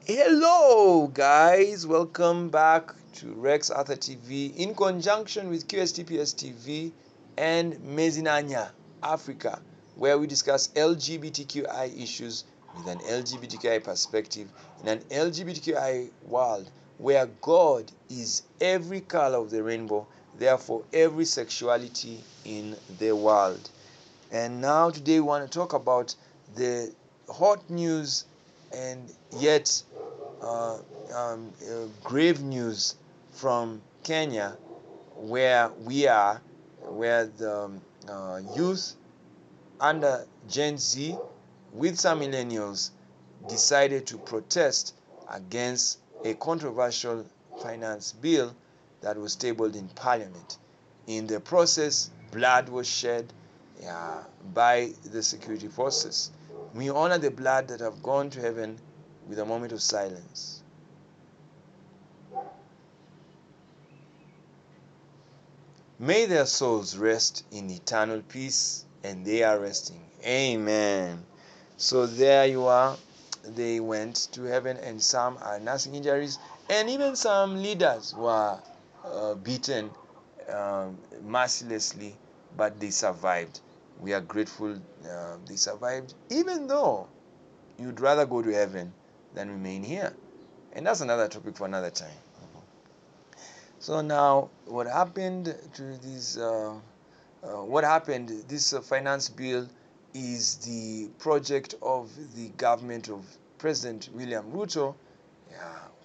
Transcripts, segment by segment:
Hello, guys. Welcome back to Rex Arthur TV in conjunction with QSTPS TV and Mezinanya Africa, where we discuss LGBTQI issues with an LGBTQI perspective in an LGBTQI world where God is every color of the rainbow, therefore, every sexuality in the world. And now, today, we want to talk about the hot news and yet uh, grave news from Kenya, where the youth under Gen Z with some millennials decided to protest against a controversial finance bill that was tabled in Parliament. In the process, blood was shed by the security forces. We honor the blood that have gone to heaven with a moment of silence. May their souls rest in eternal peace, and they are resting. Amen. So there you are. They went to heaven, and some are nursing injuries, and even some leaders were beaten mercilessly, but they survived. We are grateful they survived, even though you'd rather go to heaven than remain here. And that's another topic for another time. So now, what happened to this? What happened? This finance bill is the project of the government of President William Ruto,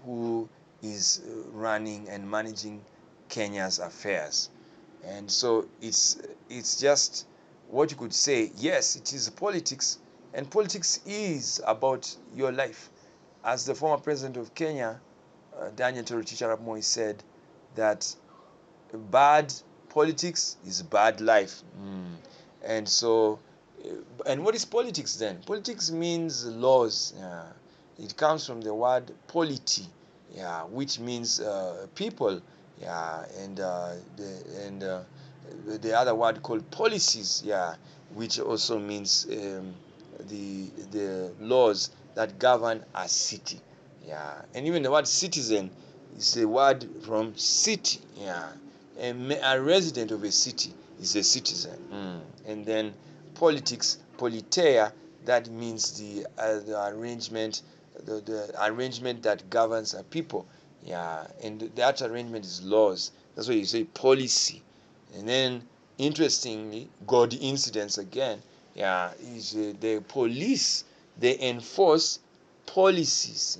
who is running and managing Kenya's affairs. And so it's just what you could say. Yes, it is politics, and politics is about your life. As the former president of Kenya, Daniel Toroitich arap Moi, said that bad politics is bad life. And so, and what is politics then? Politics means laws. It comes from the word polity, which means people. And the other word called policies, which also means the laws that govern a city. And even the word citizen is a word from city. A resident of a city is a citizen. And then politics, politeia, that means the arrangement, the arrangement that governs a people. And that arrangement is laws. That's why you say policy. And then, interestingly, God incidents again. Is the police. They enforce policies.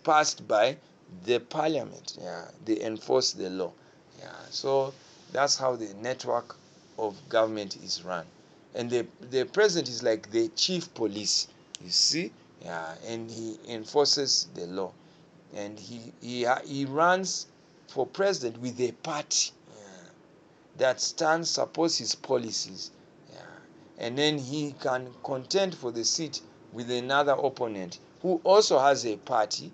Passed by the parliament. They enforce the law. So that's how the network of government is run. And the president is like the chief police, you see. And he enforces the law. And he runs for president with a party that stands, supports his policies. And then he can contend for the seat with another opponent who also has a party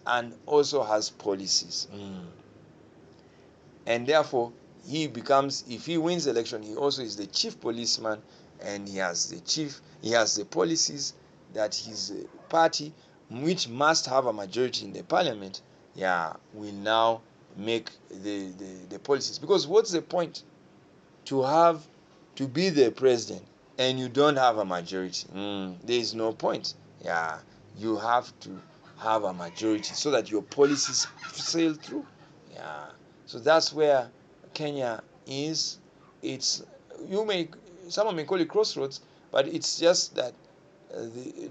and also has policies. And therefore, he becomes, if he wins the election, he also is the chief policeman, and he has the policies that his party, which must have a majority in the parliament, will now make the policies. Because what's the point to be the president and you don't have a majority? There is no point. You have to have a majority so that your policies sail through. So that's where Kenya is. It's you may someone may call it crossroads, but it's just that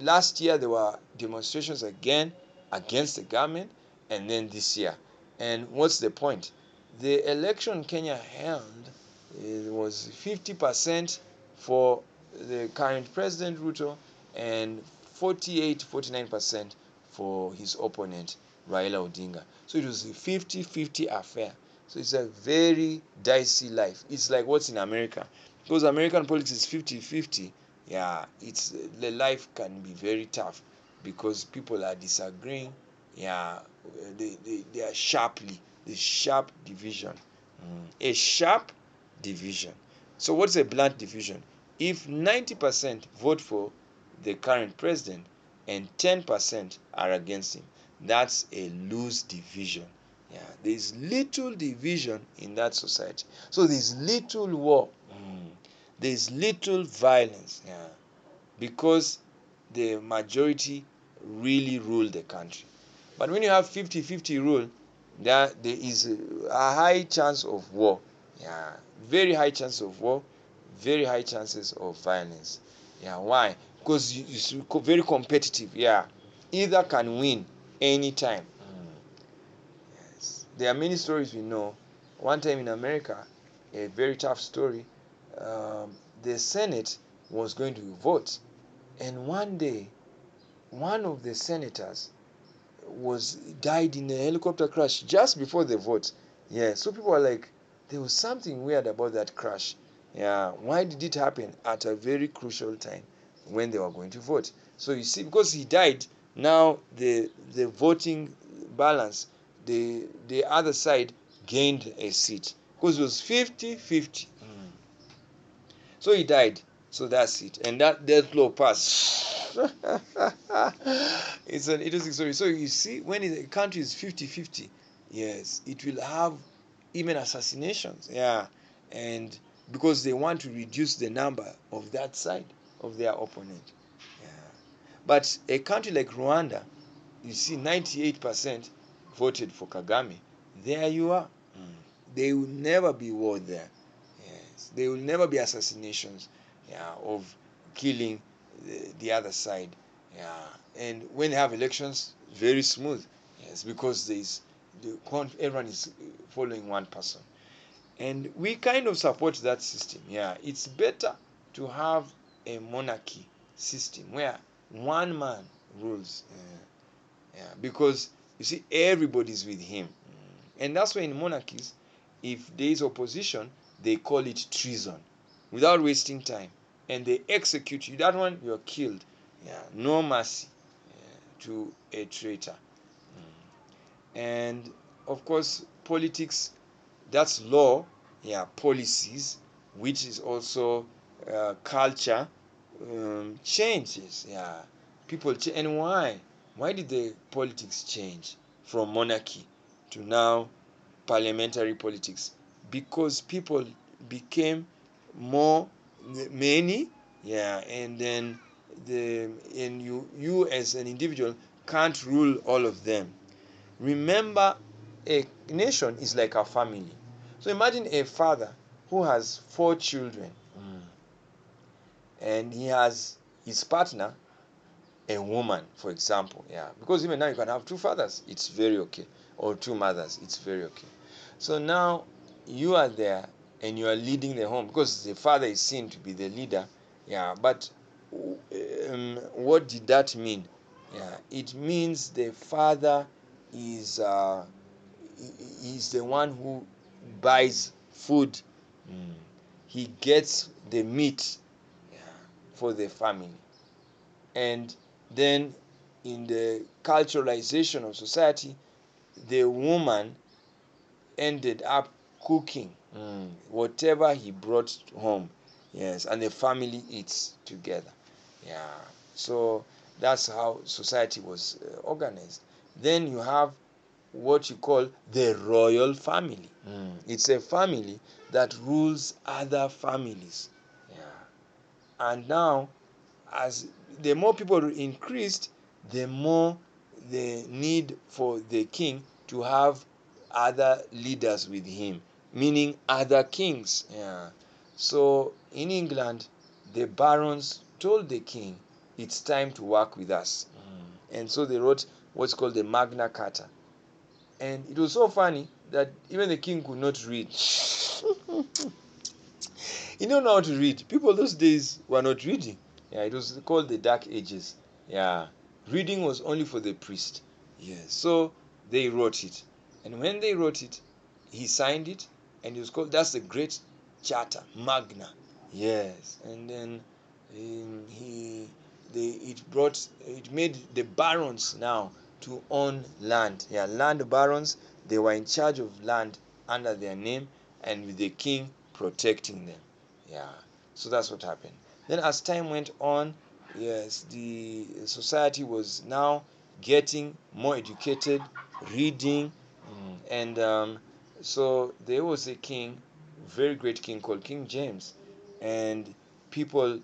last year there were demonstrations again against the government, and then this year. And what's the point? The election Kenya held, it was 50% for the current president Ruto and 49% for his opponent Raila Odinga. So it was a 50-50 affair. So it's a very dicey life. It's like what's in America. Because American politics is 50-50, it's the life can be very tough because people are disagreeing. They are the sharp division. A sharp division. So what's a blunt division? If 90% vote for the current president and 10% are against him, that's a loose division. Yeah, there's little division in that society. So there's little war. There's little violence. Yeah, because the majority really rule the country. But when you have 50-50 rule, there is a high chance of war. Yeah, very high chance of war, very high chances of violence. Yeah, why? Because it's very competitive. Yeah, either can win anytime. Yes. There are many stories we know. One time in America, a very tough story. The Senate was going to vote, and one day, one of the senators was died in a helicopter crash just before the vote. Yeah, so people are like, there was something weird about that crash. Yeah, why did it happen at a very crucial time when they were going to vote? So you see, because he died, now the voting balance, the other side gained a seat because it was 50-50. So he died. So that's it. And that death law passed. It's an interesting story. So you see, when a country is 50-50, yes, it will have even assassinations. Yeah. And because they want to reduce the number of that side of their opponent. Yeah. But a country like Rwanda, you see 98% voted for Kagame. There you are. There will never be war there. Yes. There will never be assassinations, yeah, of killing the other side. Yeah. And when they have elections, very smooth. Yes, because everyone is following one person. And we kind of support that system. Yeah. It's better to have a monarchy system where one man rules. Yeah, because you see, everybody's with him. And that's why in monarchies, if there is opposition, they call it treason without wasting time. And they execute you. That one, you're killed. Yeah, no mercy, to a traitor. And of course, politics, that's law. Yeah, policies, which is also culture, changes. Yeah, people change. And why? Why did the politics change from monarchy to now parliamentary politics? Because people became more many. Yeah, and then you as an individual can't rule all of them. Remember, a nation is like a family. So imagine a father who has 4 children, and he has his partner, a woman, for example. Yeah, because even now you can have 2 fathers, it's very okay, or 2 mothers, it's very okay. So now you are there and you are leading the home because the father is seen to be the leader. Yeah, but what did that mean? Yeah, it means the father is the one who buys food. He gets the meat, yeah, for the family. And then in the culturalization of society, the woman ended up cooking whatever he brought home. Yes, and the family eats together. Yeah, so that's how society was organized. Then you have what you call the royal family. It's a family that rules other families. Yeah, and now, as the more people increased, the more the need for the king to have other leaders with him, meaning other kings. Yeah. So in England, the barons told the king, it's time to work with us. And so they wrote what's called the Magna Carta. And it was so funny that even the king could not read. He don't know how to read. People those days were not reading. Yeah, it was called the Dark Ages. Yeah, reading was only for the priest. Yes, so they wrote it, and when they wrote it, he signed it, and it was called. That's the Great Charter, Magna. Yes, and then it made the barons now to own land. Yeah, land barons. They were in charge of land under their name, and with the king protecting them. Yeah, so that's what happened. Then as time went on, yes, the society was now getting more educated, reading, and so there was a king, very great king called King James, and people,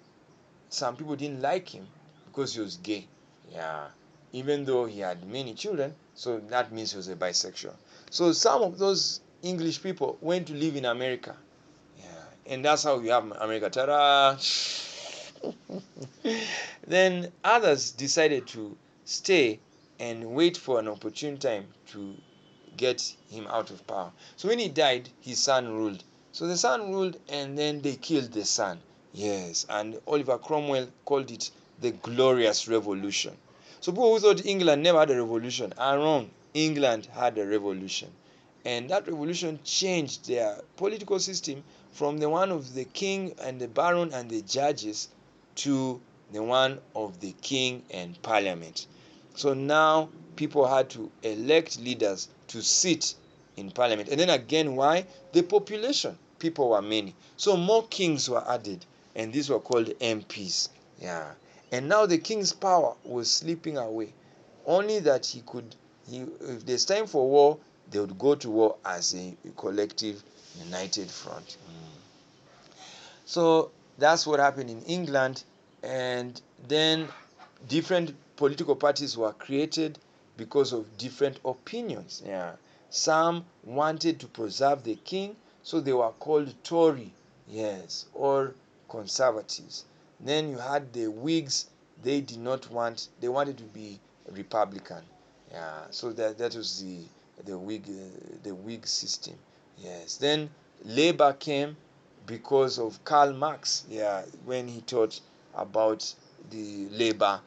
some people didn't like him because he was gay. Yeah, even though he had many children, so that means he was a bisexual. So some of those English people went to live in America. Yeah, and that's how you have America. Ta-da! Then others decided to stay and wait for an opportune time to get him out of power. So when he died, his son ruled. So the son ruled, and then they killed the son. Yes, and Oliver Cromwell called it the Glorious Revolution. So people who thought England never had a revolution are wrong. England had a revolution. And that revolution changed their political system from the one of the king and the baron and the judges to the one of the king and parliament. So now people had to elect leaders to sit in parliament. And then again, why? The population. People were many. So more kings were added, and these were called MPs. Yeah. And now the king's power was slipping away. Only that if there's time for war, they would go to war as a collective, united front. So that's what happened in England. And then different political parties were created because of different opinions. Yeah. Some wanted to preserve the king, so they were called Tory, yes, or conservatives. Then you had the Whigs, they wanted to be Republican. Yeah, so that was the Whig system. Yes. Then Labour came because of Karl Marx. Yeah, when he taught about the labor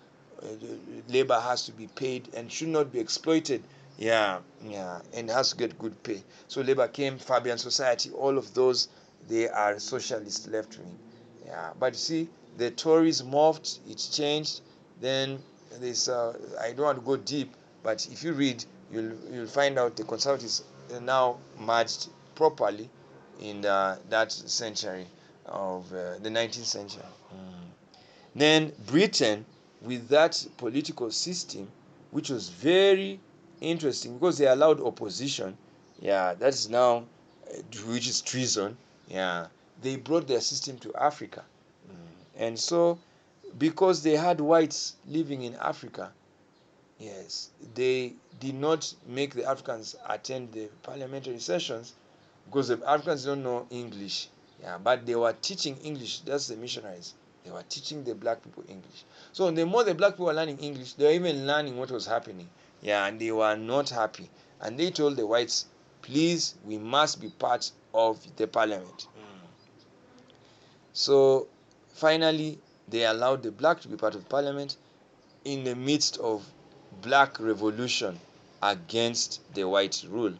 has to be paid and should not be exploited. Yeah, yeah, and has to get good pay. So labor came, Fabian Society, all of those, they are socialist left wing. Yeah, but you see, the Tories morphed, it's changed. Then this, I don't want to go deep, but if you read, you'll find out the conservatives are now merged properly in that century of the 19th century. Then Britain, with that political system, which was very interesting because they allowed opposition. Yeah, that is now, which is treason. Yeah, they brought their system to Africa. And so, because they had whites living in Africa, yes, they did not make the Africans attend the parliamentary sessions because the Africans don't know English. Yeah, but they were teaching English. That's the missionaries. They were teaching the black people English. So the more the black people were learning English, they were even learning what was happening. Yeah, and they were not happy. And they told the whites, please, we must be part of the parliament. So finally, they allowed the black to be part of parliament in the midst of black revolution against the white rule.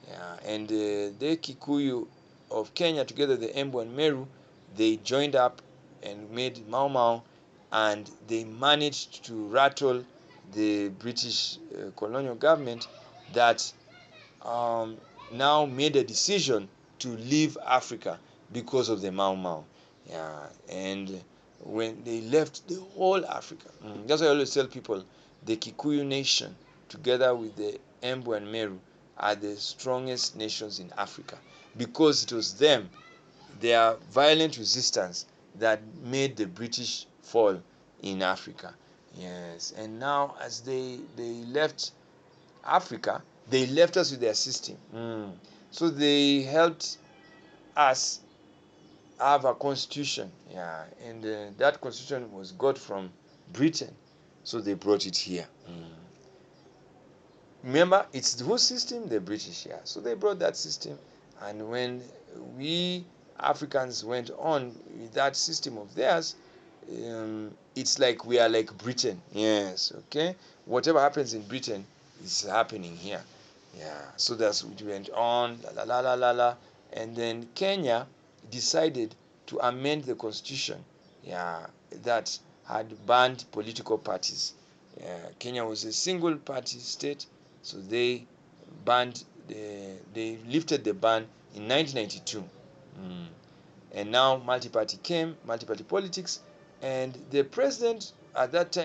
Yeah, and the Kikuyu of Kenya, together the Embu and Meru, they joined up and made Mau Mau, and they managed to rattle the British colonial government that um, now made a decision to leave Africa because of the Mau Mau. Yeah, and when they left the whole Africa, that's why I always tell people the Kikuyu nation, together with the Embu and Meru, are the strongest nations in Africa because it was them, their violent resistance, that made the British fall in Africa. Yes, and now as they left Africa, they left us with their system. So they helped us have a constitution. Yeah, and that constitution was got from Britain. So they brought it here. Remember, it's whose system? The British. Yeah. So they brought that system. And when we Africans went on with that system of theirs, it's like we are like Britain. Yes. Okay. Whatever happens in Britain is happening here. Yeah. So that's what went on. La la la la la. And then Kenya decided to amend the constitution. Yeah. That had banned political parties. Yeah. Kenya was a single party state, so they lifted the ban in 1992. And now multi-party came, multi-party politics, and the president at that time